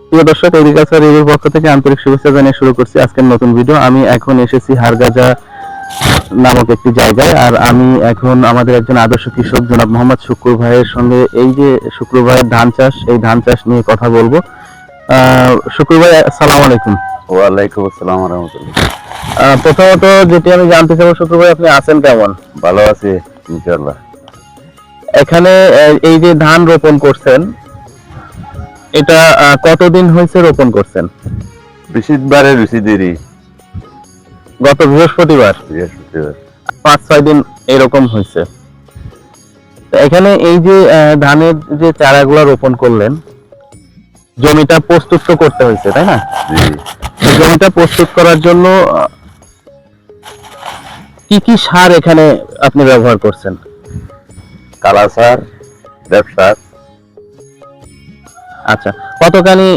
প্রিয় দর্শক, এগ্রিকালচার রিভিউর পক্ষ থেকে আন্তরিক শুভেচ্ছা জানিয়ে শুরু করছি আজকের নতুন ভিডিও। আমি এখন এসেছি হারগাজা নামক একটি জায়গায়, আর আমি এখন আমাদের একজন আদর্শ কৃষক জনাব মোহাম্মদ শুক্কুর ভাইয়ের সঙ্গে এই যে শুক্কুর ভাইয়ের ধান চাষ, এই ধান চাষ নিয়ে কথা বলবো। শুক্কুর ভাই, আসসালামু আলাইকুম। ওয়ালাইকুম আসসালাম ওয়া রাহমাতুল্লাহ। প্রথমত যেটি আমি জানতে চাবো, শুক্কুর ভাই আপনি আছেন কেমন? ভালো আছি ইনশাআল্লাহ। এখানে এই যে ধান রোপণ করছেন, এটা কতদিন হয়েছে রোপণ করছেন? বৃহস্পতিবারে দেরি, গত বৃহস্পতিবার। 5-6 দিন এরকম হয়েছে। এখানে এই যে ধানের যে চারাগুলো রোপণ করলেন, জমিটা প্রস্তুত তো করতে হয়েছে, তাই না? জমিটা প্রস্তুত করার জন্য কি কি সার এখানে আপনি ব্যবহার করছেন? কালা সার, ব্যবসার। আচ্ছা, কতখানি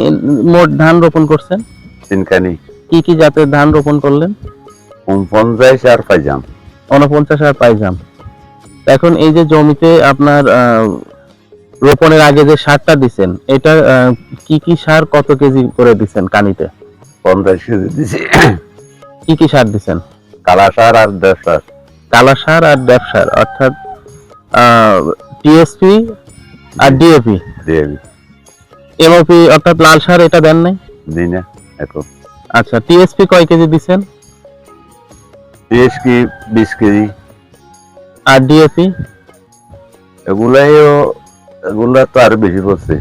মোট ধান রোপণ করছেন? 3খানি। কি কি জাতের ধান রোপণ করলেন? 49 আর পাইজাম। 49 আর পাইজাম। এখন এই যে জমিতে আপনার রোপণের আগে যে সারটা দিছেন, এটা কি কি সার কত কেজি করে দিছেন কানিতে? 50 কেজি দিছি। কি কি সার দিছেন? কালা সার আর ব্যবসার। কালা সার আর ড্যাপ সার, অর্থাৎ টিএসপি আর ডিএপি। এমওপি অর্থাৎ লাল সার এটা দেন নাই? দিই না এখন। আচ্ছা, টিএসপি কয় কেজি দিছেন? TSP 20 KG. আর ডিএপি? এগুলা তো আরো বেশি পড়ছে,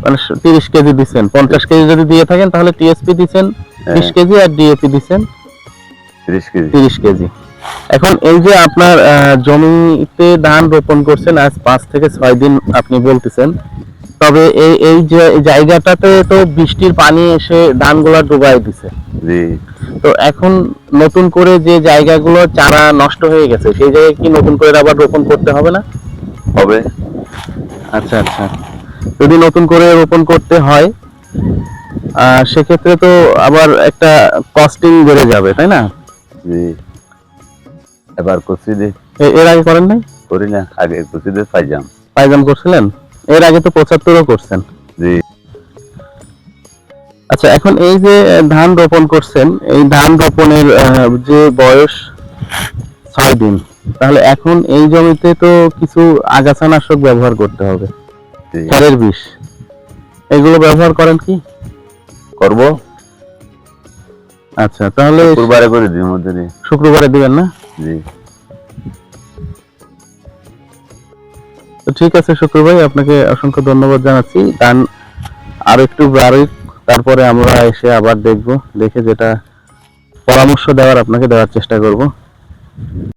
মানে 30 কেজি দিছেন। 50 কেজি যদি দিয়ে থাকেন তাহলে টিএসপি দিছেন 20 কেজি আর ডিএপি দিছেন 30 কেজি। এখন এই যে আপনার জমিতে ধান রোপণ করছেন আজ 5 থেকে 6 দিন আপনি বলতেছেন, তবে এই যে জায়গাটাতে তো বৃষ্টির পানি এসে ধানগুলা ডুবাই দিছে। জি। তো এখন নতুন করে যে জায়গাগুলো চারা নষ্ট হয়ে গেছে, সেই জায়গায় কি নতুন করে আবার রোপণ করতে হবে না? হবে। আচ্ছা আচ্ছা, যদি নতুন করে রোপণ করতে হয় সেক্ষেত্রে তো আবার একটা কস্টিং বেড়ে যাবে, তাই না? জি। এবার করছি দে। এর আগে করেন নাই? করি না, আগে করছি দে পাইজাম। পাইজাম করছিলেন? এর আগে তো 75ও করছেন। জি। আচ্ছা, এখন এই যে ধান রোপণ করছেন, এই ধান রোপণের যে বয়স 6 দিন, তাহলে এখন এই জমিতে তো কিছু আগাছানাশক ব্যবহার করতে হবে, সারের বিষ, এগুলো ব্যবহার করেন কি? করব। আচ্ছা, তাহলে শুক্রবারে করে দিই মধ্যে। শুক্রবারে দিবেন না? জি। তো ঠিক আছে শুক্র ভাই, আপনাকে অসংখ্য ধন্যবাদ জানাচ্ছি। ধান আর একটু বাড়ুক, তারপরে আমরা এসে আবার দেখবো, দেখে যেটা পরামর্শ দেওয়ার আপনাকে দেওয়ার চেষ্টা করব।